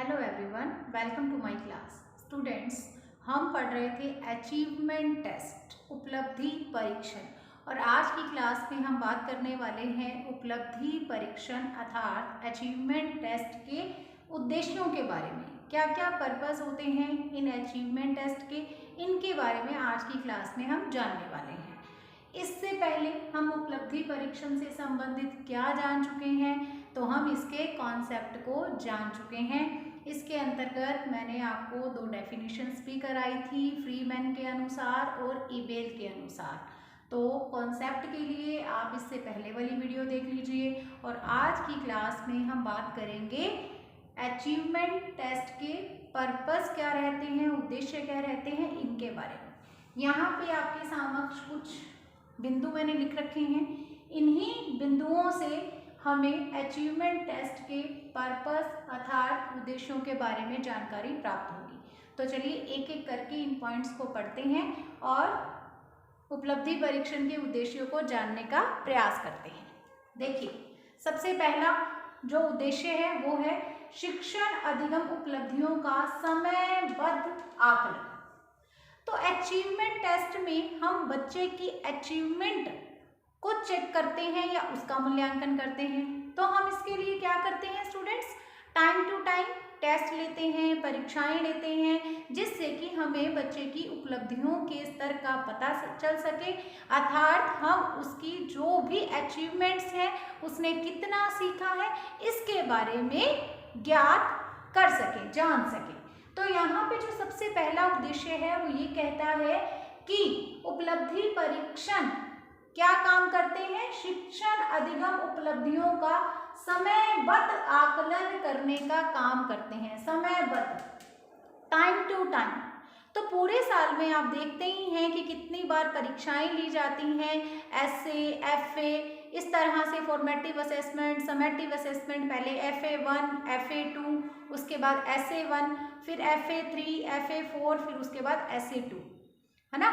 Hello everyone, welcome to my class. Students, हम पढ़ रहे थे अचीवमेंट टेस्ट, उपलब्धि परीक्षण, और आज की क्लास में हम बात करने वाले हैं उपलब्धि परीक्षण अर्थात अचीवमेंट टेस्ट के उद्देश्यों के बारे में। क्या क्या पर्पस होते हैं इन अचीवमेंट टेस्ट के, इनके बारे में आज की क्लास में हम जानने वाले हैं। इससे पहले हम उपलब्धि परीक्षण से संबंधित क्या जान चुके हैं, तो हम इसके कॉन्सेप्ट को जान चुके हैं। इसके अंतर्गत मैंने आपको दो डेफिनेशंस भी कराई थी, फ्रीमैन के अनुसार और ईबेल के अनुसार। तो कॉन्सेप्ट के लिए आप इससे पहले वाली वीडियो देख लीजिए। और आज की क्लास में हम बात करेंगे अचीवमेंट टेस्ट के पर्पस क्या रहते हैं, उद्देश्य क्या रहते हैं, इनके बारे में। यहाँ पे आपके समक्ष कुछ बिंदु मैंने लिख रखे हैं। इन्हीं बिंदुओं से हमें अचीवमेंट टेस्ट के पर्पस अर्थात उद्देश्यों के बारे में जानकारी प्राप्त होगी। तो चलिए एक एक करके इन पॉइंट्स को पढ़ते हैं और उपलब्धि परीक्षण के उद्देश्यों को जानने का प्रयास करते हैं। देखिए, सबसे पहला जो उद्देश्य है वो है शिक्षण अधिगम उपलब्धियों का समयबद्ध आकलन। तो अचीवमेंट टेस्ट में हम बच्चे की अचीवमेंट को चेक करते हैं या उसका मूल्यांकन करते हैं। तो हम इसके लिए क्या करते हैं students, time to time test लेते हैं, परीक्षाएं लेते हैं, जिससे कि हमें बच्चे की उपलब्धियों के स्तर का पता चल सके, अर्थात हम उसकी जो भी अचीवमेंट्स हैं, उसने कितना सीखा है, इसके बारे में ज्ञात कर सके, जान सके। तो यहाँ पे जो सबसे पहला उद्देश्य है वो ये कहता है कि उपलब्धि परीक्षण क्या काम करते हैं, शिक्षण अधिगम उपलब्धियों का समयबद्ध आकलन करने का काम करते हैं। समयबद्ध, टाइम टू टाइम। तो पूरे साल में आप देखते ही हैं कि कितनी बार परीक्षाएं ली जाती हैं, एसए, एफए, इस तरह से फॉर्मेटिव असेसमेंट, समेटिव असेसमेंट, पहले FA1, FA2, उसके बाद SA1, फिर FA3, FA4, फिर उसके बाद SA2, है ना।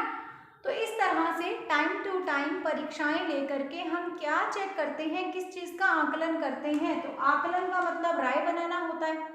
तो इस तरह से टाइम टू टाइम परीक्षाएं लेकर के हम क्या चेक करते हैं, किस चीज़ का आकलन करते हैं। तो आकलन का मतलब राय बनाना होता है,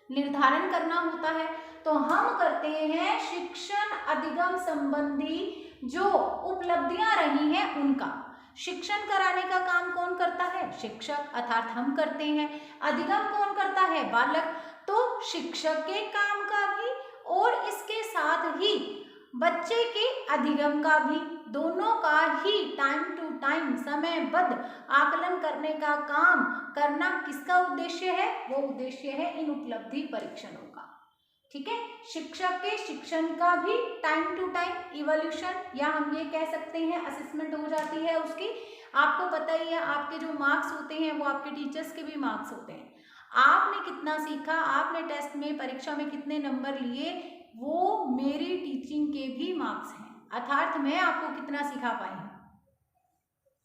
निर्धारण करना होता है। तो हम करते हैं शिक्षण अधिगम संबंधी जो उपलब्धियां रही हैं उनका। शिक्षण कराने का काम कौन करता है, शिक्षक अर्थात हम करते हैं। अधिगम कौन करता है, बालक। तो शिक्षक के काम का भी और इसके साथ ही बच्चे के अधिगम का भी, दोनों का ही टाइम टू टाइम समयबद्ध आकलन करने का काम करना किसका उद्देश्य है, वो उद्देश्य है इन उपलब्धि परीक्षणों का। ठीक है, शिक्षक के शिक्षण का भी टाइम टू टाइम इवोल्यूशन, या हम ये कह सकते हैं असेसमेंट हो जाती है उसकी। आपको पता ही है, आपके जो मार्क्स होते हैं वो आपके टीचर्स के भी मार्क्स होते हैं। आपने कितना सीखा, आपने टेस्ट में, परीक्षा में कितने नंबर लिए, वो मेरी टीचिंग के भी मार्क्स हैं, अर्थात मैं आपको कितना सिखा पाई हूँ।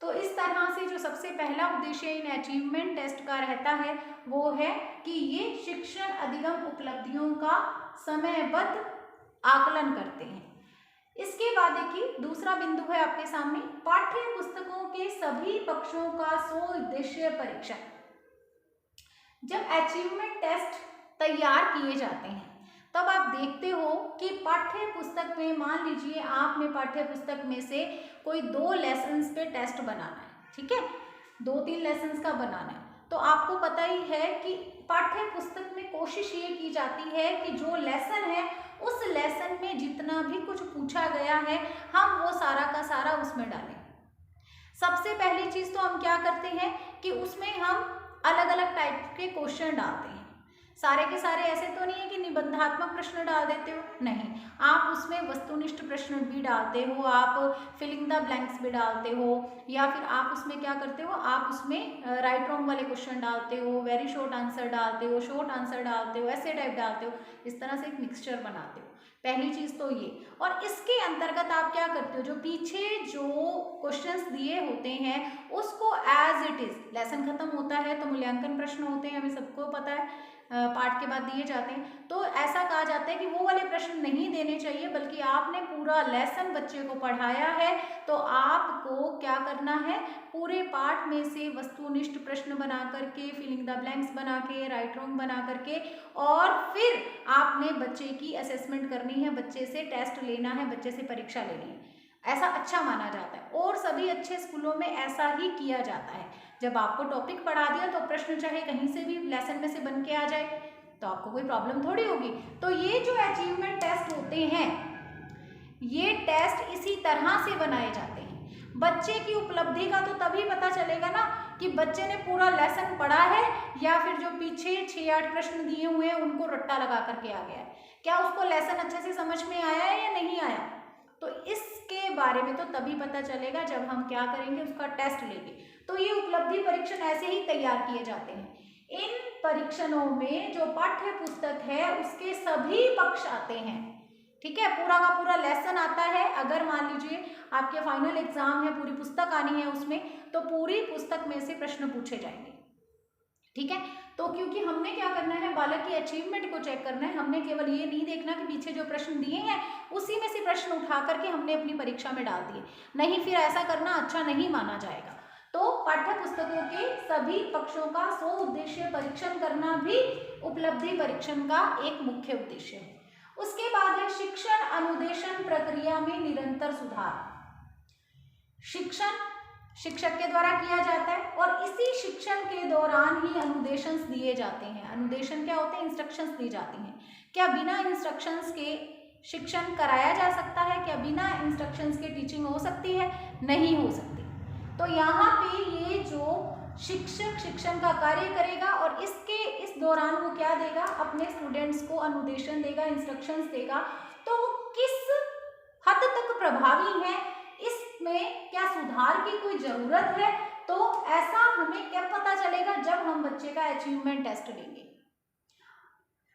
तो इस तरह से जो सबसे पहला उद्देश्य इन अचीवमेंट टेस्ट का रहता है वो है कि ये शिक्षण अधिगम उपलब्धियों का समयबद्ध आकलन करते हैं। इसके बाद देखिए दूसरा बिंदु है आपके सामने, पाठ्य पुस्तकों के सभी पक्षों का स्वउद्देश्य परीक्षण। जब अचीवमेंट टेस्ट तैयार किए जाते हैं तब आप देखते हो कि पाठ्य पुस्तक में, मान लीजिए आपने पाठ्य पुस्तक में से कोई 2 लेसन्स पे टेस्ट बनाना है, ठीक है, 2-3 लेसन्स का बनाना है। तो आपको पता ही है कि पाठ्य पुस्तक में कोशिश ये की जाती है कि जो लेसन है उस लेसन में जितना भी कुछ पूछा गया है हम वो सारा का सारा उसमें डालें। सबसे पहली चीज़ तो हम क्या करते हैं कि उसमें हम अलग अलग टाइप के क्वेश्चन डालते हैं। सारे के सारे ऐसे तो नहीं है कि निबंधात्मक प्रश्न डाल देते हो, नहीं, आप उसमें वस्तुनिष्ठ प्रश्न भी डालते हो, आप फिलिंग द ब्लैंक्स भी डालते हो, या फिर आप उसमें क्या करते हो, आप उसमें राइट रॉन्ग वाले क्वेश्चन डालते हो, वेरी शॉर्ट आंसर डालते हो, शॉर्ट आंसर डालते हो, ऐसे टाइप डालते हो। इस तरह से एक मिक्सचर बनाते हो। पहली चीज तो ये। और इसके अंतर्गत आप क्या करते हो, जो पीछे जो क्वेश्चंस दिए होते हैं उसको एज इट इज, लेसन खत्म होता है तो मूल्यांकन प्रश्न होते हैं, हमें सबको पता है, पाठ के बाद दिए जाते हैं, तो ऐसा कहा जाता है कि वो वाले प्रश्न नहीं देने चाहिए, बल्कि आपने पूरा लेसन बच्चे को पढ़ाया है तो आपको क्या करना है, पूरे पाठ में से वस्तुनिष्ठ प्रश्न बना करके, फिलिंग द ब्लैंक्स बना के, राइट रॉन्ग बना करके, और फिर आपने बच्चे की असेसमेंट करनी है, बच्चे से टेस्ट लेना है, बच्चे से परीक्षा लेनी है। ऐसा अच्छा माना जाता है और सभी अच्छे स्कूलों में ऐसा ही किया जाता है। जब आपको टॉपिक पढ़ा दिया तो प्रश्न चाहे कहीं से भी लेसन में से बन के आ जाए तो आपको कोई प्रॉब्लम थोड़ी होगी। तो ये जो अचीवमेंट टेस्ट होते हैं, ये टेस्ट इसी तरह से बनाए जाते हैं। बच्चे की उपलब्धि का तो तभी पता चलेगा ना कि बच्चे ने पूरा लेसन पढ़ा है या फिर जो पीछे 6-8 प्रश्न दिए हुए हैं उनको रट्टा लगा करके आ गया है, क्या उसको लेसन अच्छे से समझ में आया है या नहीं आया। तो इसके बारे में तो तभी पता चलेगा जब हम क्या करेंगे, उसका टेस्ट लेंगे। तो ये उपलब्धि परीक्षण ऐसे ही तैयार किए जाते हैं। इन परीक्षणों में जो पाठ्य पुस्तक है उसके सभी पक्ष आते हैं, ठीक है, पूरा का पूरा लेसन आता है। अगर मान लीजिए आपके फाइनल एग्जाम है, पूरी पुस्तक आनी है उसमें, तो पूरी पुस्तक में से प्रश्न पूछे जाएंगे, ठीक है। तो क्योंकि हमने क्या करना है, बालक की अचीवमेंट को चेक करना है, हमने केवल ये नहीं देखना कि पीछे जो प्रश्न दिए हैं उसी में से प्रश्न उठा करके हमने अपनी परीक्षा में डाल दिए, नहीं, फिर ऐसा करना अच्छा नहीं माना जाएगा। तो पाठ्य पुस्तकों के सभी पक्षों का स्व उद्देश्य परीक्षण करना भी उपलब्धि परीक्षण का एक मुख्य उद्देश्य है। उसके बाद है शिक्षण अनुदेशन प्रक्रिया में निरंतर सुधार। शिक्षण शिक्षक के द्वारा किया जाता है और इसी शिक्षण के दौरान ही अनुदेशंस दिए जाते हैं। अनुदेशन क्या होते हैं, इंस्ट्रक्शंस दी जाती हैं। क्या बिना इंस्ट्रक्शंस के शिक्षण कराया जा सकता है, क्या बिना इंस्ट्रक्शंस के टीचिंग हो सकती है, नहीं हो सकती। तो यहाँ पे ये जो शिक्षक शिक्षण का कार्य करेगा और इस दौरान वो क्या देगा, अपने स्टूडेंट्स को अनुदेशन देगा, इंस्ट्रक्शंस देगा। तो वो किस हद तक प्रभावी है, इसमें क्या सुधार की कोई जरूरत है, तो ऐसा हमें क्या पता चलेगा, जब हम बच्चे का अचीवमेंट टेस्ट लेंगे।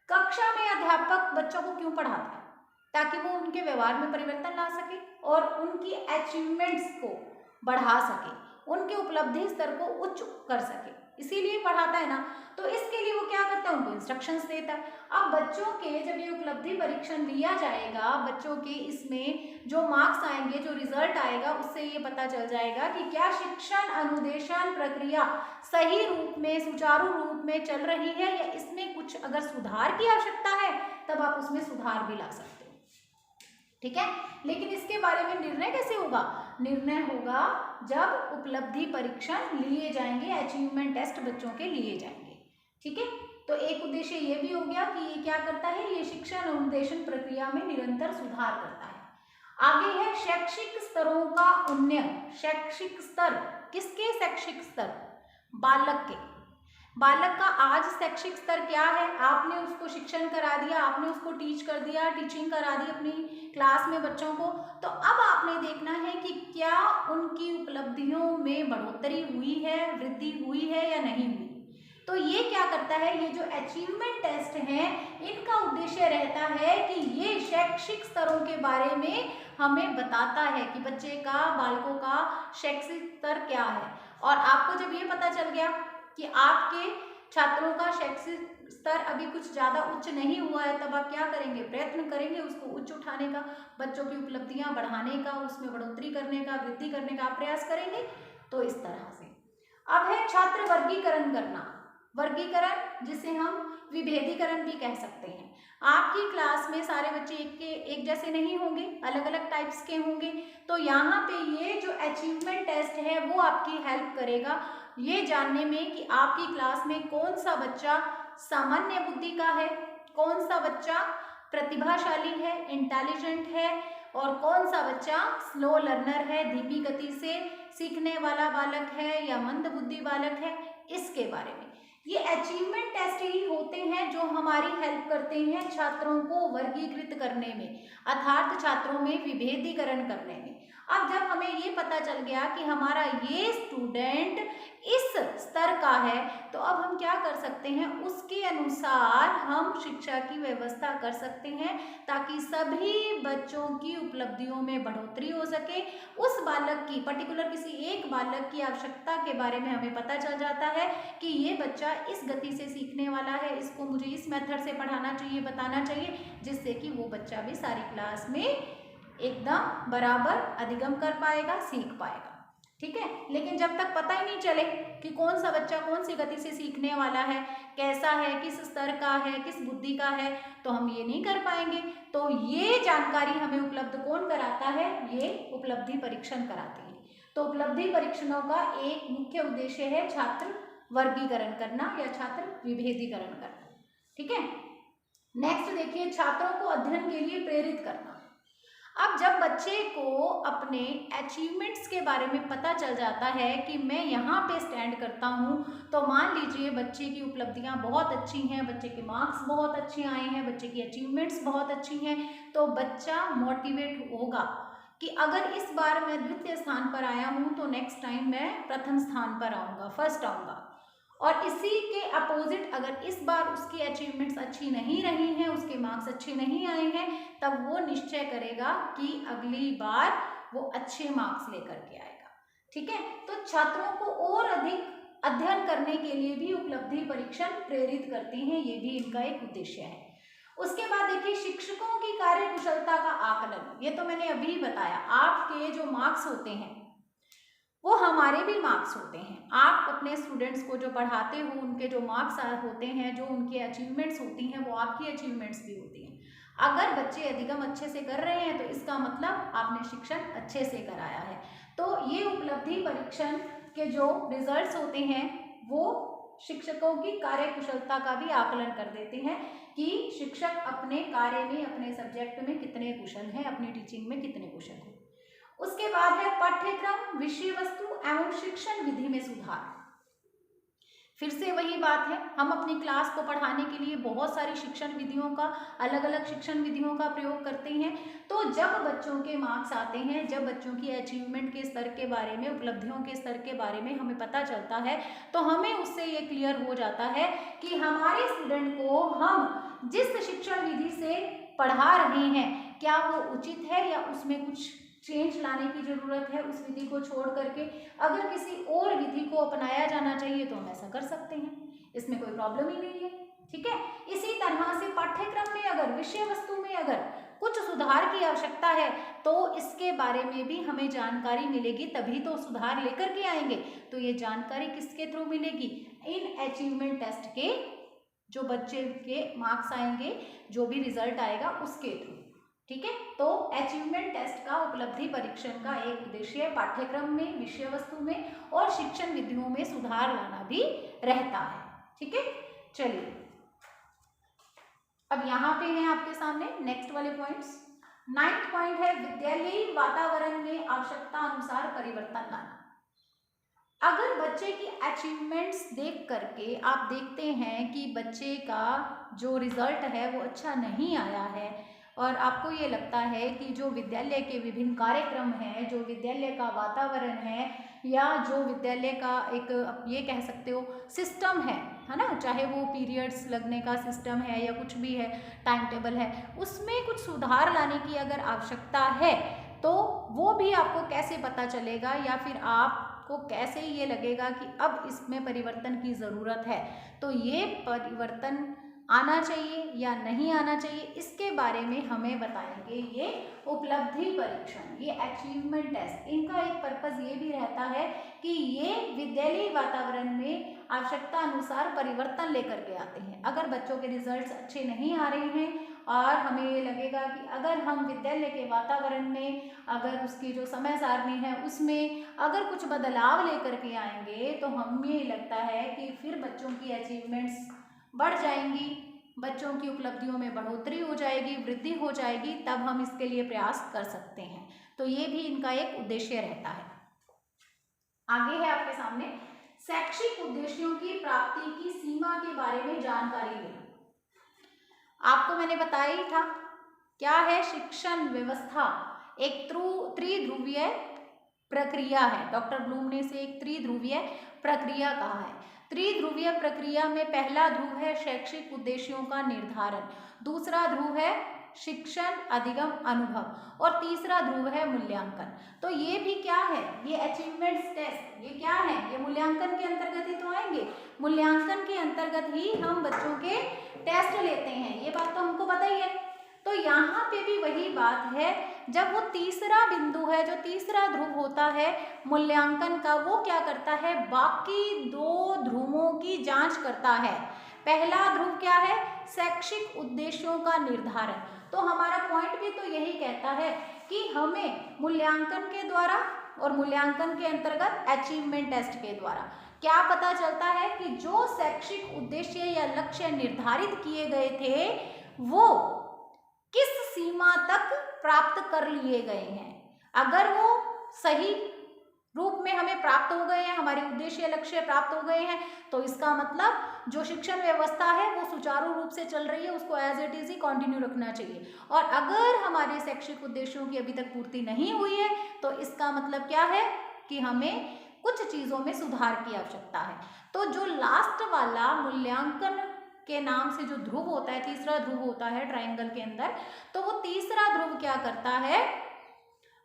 कक्षा में अध्यापक बच्चों को क्यों पढ़ाता है, ताकि वो उनके व्यवहार में परिवर्तन ला सके और उनकी अचीवमेंट्स को बढ़ा सके, उनके उपलब्धि स्तर को उच्च कर सके, इसीलिए पढ़ाता है ना। तो इसके लिए वो क्या करता है, उनको इंस्ट्रक्शंस देता है। अब बच्चों के जब ये उपलब्धि परीक्षण लिया जाएगा, बच्चों के इसमें जो मार्क्स आएंगे, जो रिजल्ट आएगा, उससे ये पता चल जाएगा कि क्या शिक्षण अनुदेशन प्रक्रिया सही रूप में, सुचारू रूप में चल रही है, या इसमें कुछ अगर सुधार की आवश्यकता है तब आप उसमें सुधार भी ला सकते हो, ठीक है। लेकिन इसके बारे में निर्णय कैसे होगा, निर्णय होगा जब उपलब्धि परीक्षण लिए जाएंगे, अचीवमेंट टेस्ट बच्चों के लिए जाएंगे, ठीक है। तो एक उद्देश्य ये भी हो गया कि ये क्या करता है, ये शिक्षण अनुदेशन प्रक्रिया में निरंतर सुधार करता है। आगे है शैक्षिक स्तरों का उन्नयन। शैक्षिक स्तर किसके, शैक्षिक स्तर बालक के। बालक का आज शैक्षिक स्तर क्या है, आपने उसको शिक्षण करा दिया, आपने उसको टीच कर दिया, टीचिंग करा दी अपनी क्लास में बच्चों को, तो अब आपने देखना है कि क्या उनकी उपलब्धियों में बढ़ोतरी हुई है, वृद्धि हुई है या नहीं हुई। तो ये क्या करता है, ये जो अचीवमेंट टेस्ट हैं, इनका उद्देश्य रहता है कि ये शैक्षिक स्तरों के बारे में हमें बताता है कि बच्चे का, बालकों का शैक्षिक स्तर क्या है। और आपको जब ये पता चल गया कि आपके छात्रों का शैक्षिक स्तर अभी कुछ ज़्यादा उच्च नहीं हुआ है, तब आप क्या करेंगे, प्रयत्न करेंगे उसको उच्च उठाने का, बच्चों की उपलब्धियां बढ़ाने का, उसमें बढ़ोतरी करने का, वृद्धि करने का आप प्रयास करेंगे। तो इस तरह से अब है छात्र वर्गीकरण करना। वर्गीकरण जिसे हम विभेदीकरण भी कह सकते हैं। आपकी क्लास में सारे बच्चे एक जैसे नहीं होंगे, अलग अलग टाइप्स के होंगे। तो यहाँ पे ये जो अचीवमेंट टेस्ट है वो आपकी हेल्प करेगा ये जानने में कि आपकी क्लास में कौन सा बच्चा सामान्य बुद्धि का है, कौन सा बच्चा प्रतिभाशाली है, इंटेलिजेंट है, और कौन सा बच्चा स्लो लर्नर है, धीमी गति से सीखने वाला बालक है या मंद बुद्धि बालक है। इसके बारे में ये अचीवमेंट टेस्ट ही होते हैं जो हमारी हेल्प करते हैं छात्रों को वर्गीकृत करने में, अर्थात छात्रों में विभेदीकरण करने में। अब जब हमें ये पता चल गया कि हमारा ये स्टूडेंट इस स्तर का है, तो अब हम क्या कर सकते हैं, उसके अनुसार हम शिक्षा की व्यवस्था कर सकते हैं ताकि सभी बच्चों की उपलब्धियों में बढ़ोतरी हो सके। उस बालक की, पर्टिकुलर किसी एक बालक की आवश्यकता के बारे में हमें पता चल जाता है कि ये बच्चा इस गति से सीखने वाला है, इसको मुझे इस मेथड से पढ़ाना चाहिए, बताना चाहिए, जिससे कि वो बच्चा भी सारी क्लास में एकदम बराबर अधिगम कर पाएगा, सीख पाएगा। ठीक है, लेकिन जब तक पता ही नहीं चले कि कौन सा बच्चा कौन सी गति से सीखने वाला है, कैसा है, किस स्तर का है, किस बुद्धि का है, तो हम ये नहीं कर पाएंगे। तो ये जानकारी हमें उपलब्ध कौन कराता है, ये उपलब्धि परीक्षण कराते हैं। तो उपलब्धि परीक्षणों का एक मुख्य उद्देश्य है छात्र वर्गीकरण करना या छात्र विभेदीकरण करना। ठीक है, नेक्स्ट देखिए, छात्रों को अध्ययन के लिए प्रेरित करना। अब जब बच्चे को अपने अचीवमेंट्स के बारे में पता चल जाता है कि मैं यहाँ पे स्टैंड करता हूँ, तो मान लीजिए बच्चे की उपलब्धियाँ बहुत अच्छी हैं, बच्चे के मार्क्स बहुत अच्छे आए हैं, बच्चे की अचीवमेंट्स बहुत अच्छी हैं, तो बच्चा मोटिवेट होगा कि अगर इस बार मैं द्वितीय स्थान पर आया हूँ तो नेक्स्ट टाइम मैं प्रथम स्थान पर आऊँगा, फर्स्ट आऊँगा। और इसी के अपोजिट अगर इस बार उसकी अचीवमेंट्स अच्छी नहीं रही हैं, उसके मार्क्स अच्छे नहीं आए हैं, तब वो निश्चय करेगा कि अगली बार वो अच्छे मार्क्स लेकर के आएगा। ठीक है, तो छात्रों को और अधिक अध्ययन करने के लिए भी उपलब्धि परीक्षण प्रेरित करते हैं, ये भी इनका एक उद्देश्य है। उसके बाद देखिए, शिक्षकों की कार्यकुशलता का आकलन। ये तो मैंने अभी बताया, आपके जो मार्क्स होते हैं वो हमारे भी मार्क्स होते हैं। आप अपने स्टूडेंट्स को जो पढ़ाते हो, उनके जो मार्क्स होते हैं, जो उनके अचीवमेंट्स होती हैं, वो आपकी अचीवमेंट्स भी होती हैं। अगर बच्चे अधिगम अच्छे से कर रहे हैं तो इसका मतलब आपने शिक्षण अच्छे से कराया है। तो ये उपलब्धि परीक्षण के जो रिजल्ट्स होते हैं वो शिक्षकों की कार्यकुशलता का भी आकलन कर देते हैं कि शिक्षक अपने कार्य में, अपने सब्जेक्ट में कितने कुशल हैं, अपनी टीचिंग में कितने कुशल हैं। उसके बाद है पाठ्यक्रम, विषय वस्तु एवं शिक्षण विधि में सुधार। फिर से वही बात है, हम अपनी क्लास को पढ़ाने के लिए बहुत सारी शिक्षण विधियों का, अलग अलग शिक्षण विधियों का प्रयोग करते हैं। तो जब बच्चों के मार्क्स आते हैं, जब बच्चों की अचीवमेंट के स्तर के बारे में, उपलब्धियों के स्तर के बारे में हमें पता चलता है, तो हमें उससे ये क्लियर हो जाता है कि हमारे स्टूडेंट को हम जिस शिक्षण विधि से पढ़ा रहे हैं, क्या वो उचित है या उसमें कुछ चेंज लाने की जरूरत है। उस विधि को छोड़ करके अगर किसी और विधि को अपनाया जाना चाहिए तो हम ऐसा कर सकते हैं, इसमें कोई प्रॉब्लम ही नहीं है। ठीक है, इसी तरह से पाठ्यक्रम में अगर, विषय वस्तु में अगर कुछ सुधार की आवश्यकता है तो इसके बारे में भी हमें जानकारी मिलेगी, तभी तो सुधार लेकर के आएंगे। तो ये जानकारी किसके थ्रू मिलेगी, इन अचीवमेंट टेस्ट के जो बच्चे के मार्क्स आएंगे, जो भी रिजल्ट आएगा उसके थ्रू। ठीक है, तो अचीवमेंट टेस्ट का, उपलब्धि परीक्षण का एक उद्देश्य पाठ्यक्रम में, विषय वस्तु में और शिक्षण विधियों में सुधार लाना भी रहता है। ठीक है, चलिए अब यहाँ पे हैं आपके सामने नेक्स्ट वाले पॉइंट्स। 9th पॉइंट है विद्यालयी वातावरण में आवश्यकता अनुसार परिवर्तन लाना। अगर बच्चे की अचीवमेंट्स देख करके आप देखते हैं कि बच्चे का जो रिजल्ट है वो अच्छा नहीं आया है और आपको ये लगता है कि जो विद्यालय के विभिन्न कार्यक्रम हैं, जो विद्यालय का वातावरण है या जो विद्यालय का एक ये कह सकते हो सिस्टम है ना, चाहे वो पीरियड्स लगने का सिस्टम है या कुछ भी है, टाइम टेबल है, उसमें कुछ सुधार लाने की अगर आवश्यकता है तो वो भी आपको कैसे पता चलेगा या फिर आपको कैसे ये लगेगा कि अब इसमें परिवर्तन की ज़रूरत है। तो ये परिवर्तन आना चाहिए या नहीं आना चाहिए, इसके बारे में हमें बताएंगे ये उपलब्धि परीक्षण, ये अचीवमेंट टेस्ट। इनका एक पर्पस ये भी रहता है कि ये विद्यालयी वातावरण में आवश्यकता अनुसार परिवर्तन लेकर के आते हैं। अगर बच्चों के रिजल्ट्स अच्छे नहीं आ रहे हैं और हमें ये लगेगा कि अगर हम विद्यालय के वातावरण में, अगर उसकी जो समय सारणी है उसमें अगर कुछ बदलाव लेकर के आएंगे तो हमें ये लगता है कि फिर बच्चों की अचीवमेंट्स बढ़ जाएंगी, बच्चों की उपलब्धियों में बढ़ोतरी हो जाएगी, वृद्धि हो जाएगी, तब हम इसके लिए प्रयास कर सकते हैं। तो ये भी इनका एक उद्देश्य रहता है। आगे है आपके सामने शैक्षिक उद्देश्यों की प्राप्ति की सीमा के बारे में जानकारी लेना। आपको मैंने बताया ही था क्या है, शिक्षण व्यवस्था एक त्रिध्रुवीय प्रक्रिया है। डॉक्टर ब्लूम ने इसे एक त्रिध्रुवीय प्रक्रिया कहा है। त्रिध्रुवीय प्रक्रिया में पहला ध्रुव है शैक्षिक उद्देश्यों का निर्धारण, दूसरा ध्रुव है शिक्षण, अधिगम, अनुभव और तीसरा ध्रुव है मूल्यांकन। तो ये भी क्या है, ये अचीवमेंट टेस्ट, ये क्या है, ये मूल्यांकन के अंतर्गत ही तो आएंगे। मूल्यांकन के अंतर्गत ही हम बच्चों के टेस्ट लेते हैं, ये बात तो हमको पता ही है। तो यहाँ पे भी वही बात है, जब वो तीसरा बिंदु है, जो तीसरा ध्रुव होता है मूल्यांकन का, वो क्या करता है, बाकी दो ध्रुवों की जांच करता है। पहला ध्रुव क्या है, शैक्षिक उद्देश्यों का निर्धारण। तो हमारा पॉइंट भी तो यही कहता है कि हमें मूल्यांकन के द्वारा और मूल्यांकन के अंतर्गत अचीवमेंट टेस्ट के द्वारा क्या पता चलता है कि जो शैक्षिक उद्देश्य या लक्ष्य निर्धारित किए गए थे वो किस सीमा तक प्राप्त कर लिए गए हैं। अगर वो सही रूप में हमें प्राप्त हो गए हैं, हमारे उद्देश्य लक्ष्य प्राप्त हो गए हैं, तो इसका मतलब जो शिक्षण व्यवस्था है वो सुचारू रूप से चल रही है, उसको एज इट इज ही कंटिन्यू रखना चाहिए। और अगर हमारे शैक्षिक उद्देश्यों की अभी तक पूर्ति नहीं हुई है तो इसका मतलब क्या है कि हमें कुछ चीज़ों में सुधार की आवश्यकता है। तो जो लास्ट वाला मूल्यांकन के नाम से जो ध्रुव होता है, तीसरा ध्रुव होता है ट्रायंगल के अंदर, तो वो तीसरा ध्रुव क्या करता है,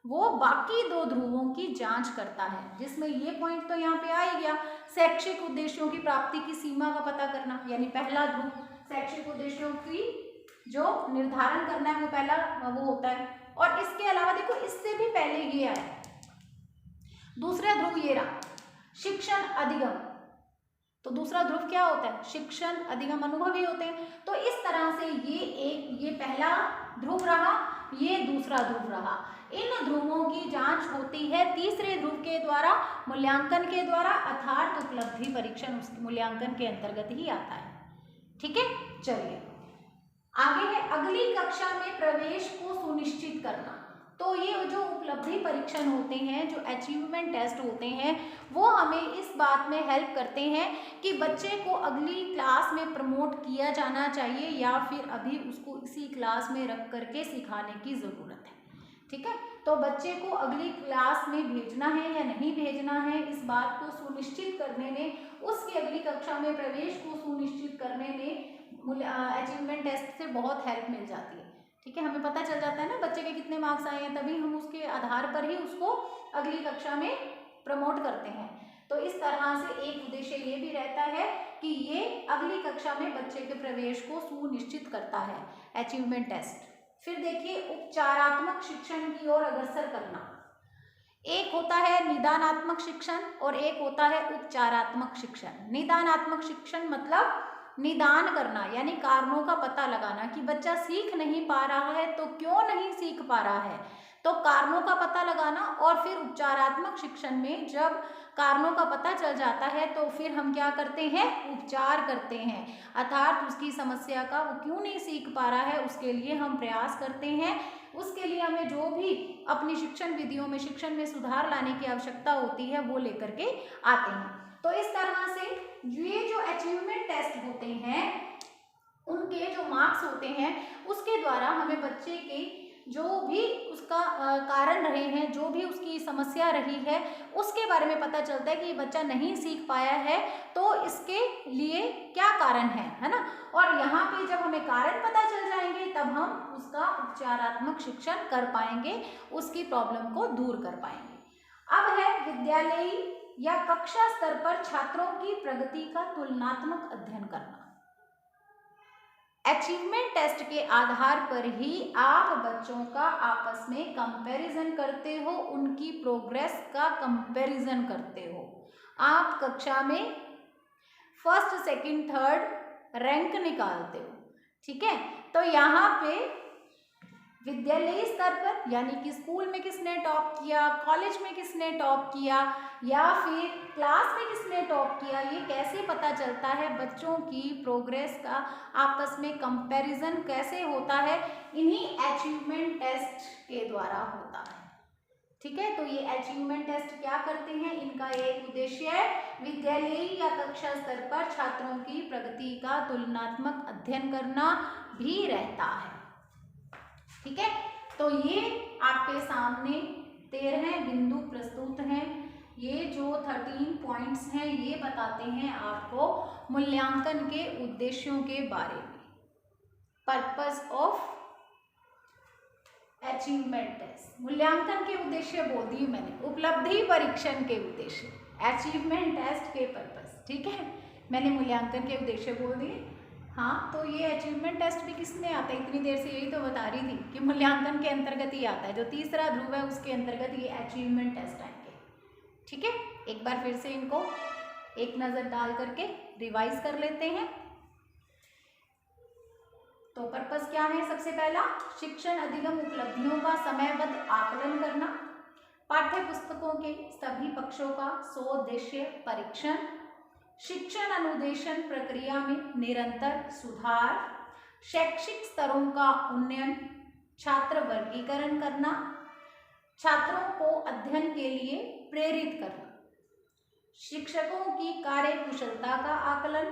वो बाकी दो ध्रुवों की जांच करता है, जिसमें ये पॉइंट तो यहाँ पे आ ही गया, शैक्षिक उद्देश्यों की प्राप्ति की सीमा का पता करना, यानी पहला ध्रुव शैक्षिक उद्देश्यों की जो निर्धारण करना है वो पहला वो होता है। और इसके अलावा देखो इससे भी पहले ये आया, दूसरा ध्रुव ये रहा शिक्षण अधिगम। तो दूसरा ध्रुव क्या होता है, शिक्षण अधिगम अनुभव ही होते हैं। तो इस तरह से ये पहला ध्रुव रहा, ये दूसरा ध्रुव रहा। इन ध्रुवों की जांच होती है तीसरे ध्रुव के द्वारा, मूल्यांकन के द्वारा, अर्थात उपलब्धि परीक्षण उस मूल्यांकन के अंतर्गत ही आता है। ठीक है, चलिए आगे है अगली कक्षा में प्रवेश को सुनिश्चित करना। तो ये जो उपलब्धि परीक्षण होते हैं, जो अचीवमेंट टेस्ट होते हैं, वो हमें इस बात में हेल्प करते हैं कि बच्चे को अगली क्लास में प्रमोट किया जाना चाहिए या फिर अभी उसको इसी क्लास में रख करके सिखाने की ज़रूरत है। ठीक है, तो बच्चे को अगली क्लास में भेजना है या नहीं भेजना है, इस बात को सुनिश्चित करने में, उसकी अगली कक्षा में प्रवेश को सुनिश्चित करने में अचीवमेंट टेस्ट से बहुत हेल्प मिल जाती है। ठीक है, हमें पता चल जाता है ना बच्चे के कितने मार्क्स आए हैं, तभी हम उसके आधार पर ही उसको अगली कक्षा में प्रमोट करते हैं। तो इस तरह से एक उद्देश्य ये भी रहता है कि ये अगली कक्षा में बच्चे के प्रवेश को सुनिश्चित करता है अचीवमेंट टेस्ट। फिर देखिए उपचारात्मक शिक्षण की ओर अग्रसर करना। एक होता है निदानात्मक शिक्षण और एक होता है उपचारात्मक शिक्षण। निदानात्मक शिक्षण मतलब निदान करना, यानी कारणों का पता लगाना कि बच्चा सीख नहीं पा रहा है तो क्यों नहीं सीख पा रहा है, तो कारणों का पता लगाना। और फिर उपचारात्मक शिक्षण में जब कारणों का पता चल जाता है तो फिर हम क्या करते हैं, उपचार करते हैं, अर्थात उसकी समस्या का वो क्यों नहीं सीख पा रहा है उसके लिए हम प्रयास करते हैं। उसके लिए हमें जो भी अपनी शिक्षण विधियों में, शिक्षण में सुधार लाने की आवश्यकता होती है वो लेकर के आते हैं। तो इस तरह से ये जो अचीवमेंट टेस्ट होते हैं, उनके जो मार्क्स होते हैं उसके द्वारा हमें बच्चे के जो भी उसका कारण रहे हैं, जो भी उसकी समस्या रही है, उसके बारे में पता चलता है कि ये बच्चा नहीं सीख पाया है तो इसके लिए क्या कारण है ना। और यहाँ पे जब हमें कारण पता चल जाएंगे तब हम उसका उपचारात्मक शिक्षण कर पाएंगे, उसकी प्रॉब्लम को दूर कर पाएंगे। अब है विद्यालयी या कक्षा स्तर पर छात्रों की प्रगति का तुलनात्मक अध्ययन करना। अचीवमेंट टेस्ट के आधार पर ही आप बच्चों का आपस में कंपैरिजन करते हो, उनकी प्रोग्रेस का कंपैरिजन करते हो। आप कक्षा में फर्स्ट, सेकंड, थर्ड रैंक निकालते हो। ठीक है, तो यहाँ पे विद्यालयी स्तर पर यानी कि स्कूल में किसने टॉप किया, कॉलेज में किसने टॉप किया या फिर क्लास में किसने टॉप किया, ये कैसे पता चलता है, बच्चों की प्रोग्रेस का आपस में कंपैरिजन कैसे होता है, इन्हीं अचीवमेंट टेस्ट के द्वारा होता है। ठीक है, तो ये अचीवमेंट टेस्ट क्या करते हैं, इनका एक उद्देश्य है विद्यालयी या कक्षा स्तर पर छात्रों की प्रगति का तुलनात्मक अध्ययन करना भी रहता है। ठीक है, तो ये आपके सामने 13 बिंदु प्रस्तुत हैं। ये जो 13 पॉइंट्स हैं ये बताते हैं आपको मूल्यांकन के उद्देश्यों के बारे में। पर्पस ऑफ अचीवमेंट टेस्ट, मूल्यांकन के उद्देश्य बोल दिए मैंने, उपलब्धि परीक्षण के उद्देश्य, अचीवमेंट टेस्ट के पर्पस, ठीक है, मैंने मूल्यांकन के उद्देश्य बोल दिए। हाँ, तो ये अचीवमेंट टेस्ट भी किस में आता है, इतनी देर से यही तो बता रही थी कि मूल्यांकन के अंतर्गत ही आता है, जो तीसरा ध्रुव है उसके अंतर्गत ये अचीवमेंट टेस्ट आएंगे, ठीक है। एक बार फिर से इनको एक नज़र डाल करके रिवाइज कर लेते हैं। तो पर्पस क्या है, सबसे पहला शिक्षण अधिगम उपलब्धियों का समयबद्ध आकलन करना, पाठ्य पुस्तकों के सभी पक्षों का सोद्देश्य परीक्षण, शिक्षण अनुदेशन प्रक्रिया में निरंतर सुधार, शैक्षिक स्तरों का उन्नयन, छात्र वर्गीकरण करना, छात्रों को अध्ययन के लिए प्रेरित करना, शिक्षकों की कार्यकुशलता का आकलन,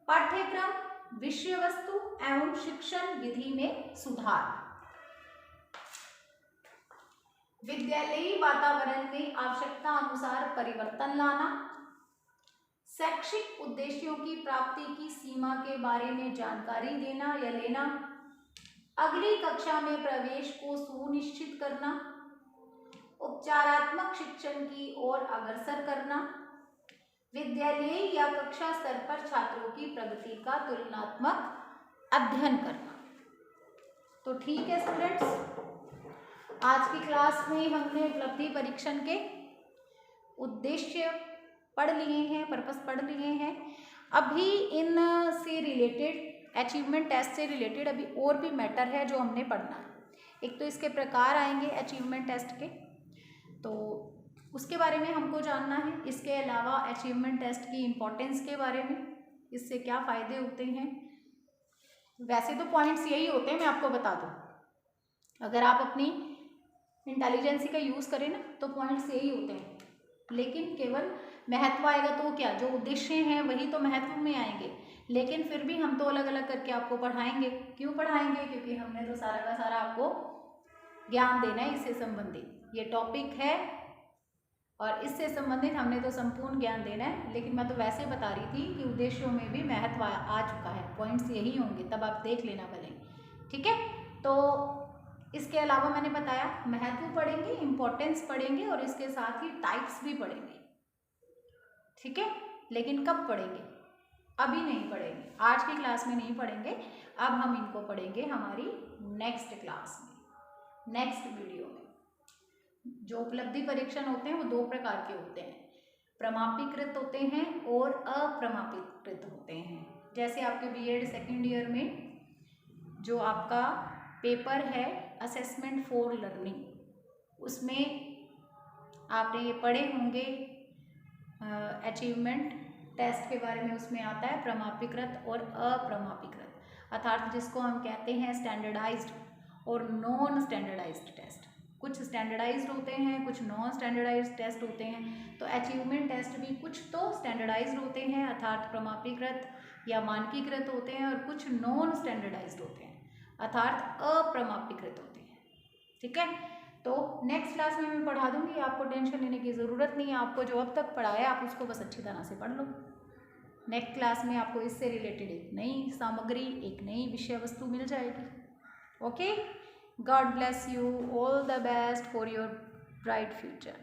पाठ्यक्रम विषय वस्तु एवं शिक्षण विधि में सुधार, विद्यालयी वातावरण में आवश्यकता अनुसार परिवर्तन लाना, शैक्षिक उद्देश्यों की प्राप्ति की सीमा के बारे में जानकारी देना या लेना, अगली कक्षा में प्रवेश को सुनिश्चित करना, उपचारात्मक शिक्षण की ओर अग्रसर करना, विद्यालय या कक्षा स्तर पर छात्रों की प्रगति का तुलनात्मक अध्ययन करना। तो ठीक है स्टूडेंट्स, आज की क्लास में हमने उपलब्धि परीक्षण के उद्देश्य पढ़ लिए हैं, पर्पस पढ़ लिए हैं। अभी इन से रिलेटेड, अचीवमेंट टेस्ट से रिलेटेड अभी और भी मैटर है जो हमने पढ़ना है। एक तो इसके प्रकार आएंगे अचीवमेंट टेस्ट के, तो उसके बारे में हमको जानना है। इसके अलावा अचीवमेंट टेस्ट की इम्पोर्टेंस के बारे में, इससे क्या फ़ायदे होते हैं। वैसे तो पॉइंट्स यही होते हैं, मैं आपको बता दूँ, अगर आप अपनी इंटेलिजेंसी का यूज़ करें ना तो पॉइंट्स यही होते हैं, लेकिन केवल महत्व आएगा तो क्या, जो उद्देश्य हैं वही तो महत्व में आएंगे, लेकिन फिर भी हम तो अलग अलग करके आपको पढ़ाएंगे। क्यों पढ़ाएंगे, क्योंकि हमने तो सारा का सारा आपको ज्ञान देना है इससे संबंधित, ये टॉपिक है और इससे संबंधित हमने तो संपूर्ण ज्ञान देना है। लेकिन मैं तो वैसे बता रही थी कि उद्देश्यों में भी महत्व आ चुका है, पॉइंट्स यही होंगे, तब आप देख लेना भले, ठीक है। तो इसके अलावा मैंने बताया महत्व पढ़ेंगे, इम्पोर्टेंस पढ़ेंगे और इसके साथ ही टाइप्स भी पढ़ेंगे, ठीक है। लेकिन कब पढ़ेंगे, अभी नहीं पढ़ेंगे, आज की क्लास में नहीं पढ़ेंगे, अब हम इनको पढ़ेंगे हमारी नेक्स्ट क्लास में, नेक्स्ट वीडियो में। जो उपलब्धि परीक्षण होते हैं वो दो प्रकार के होते हैं, प्रमापीकृत होते हैं और अप्रमापीकृत होते हैं। जैसे आपके बीएड सेकेंड ईयर में जो आपका पेपर है असेसमेंट फॉर लर्निंग, उसमें आपने ये पढ़े होंगे अचीवमेंट टेस्ट के बारे में, उसमें आता है प्रमापीकृत और अप्रमापीकृत, अर्थात जिसको हम कहते हैं स्टैंडर्डाइज्ड और नॉन स्टैंडर्डाइज्ड टेस्ट। कुछ स्टैंडर्डाइज्ड होते हैं, कुछ नॉन स्टैंडर्डाइज्ड टेस्ट होते हैं। तो अचीवमेंट टेस्ट भी कुछ तो स्टैंडर्डाइज्ड होते हैं अर्थात प्रमापीकृत या मानकीकृत होते हैं, और कुछ नॉन स्टैंडर्डाइज्ड होते हैं अर्थात अप्रमापीकृत होते हैं, ठीक है। तो नेक्स्ट क्लास में मैं पढ़ा दूंगी, आपको टेंशन लेने की ज़रूरत नहीं है, आपको जो अब तक पढ़ा है आप उसको बस अच्छी तरह से पढ़ लो। नेक्स्ट क्लास में आपको इससे रिलेटेड एक नई सामग्री, एक नई विषय वस्तु मिल जाएगी। Okay, God bless you, all the best for your bright future.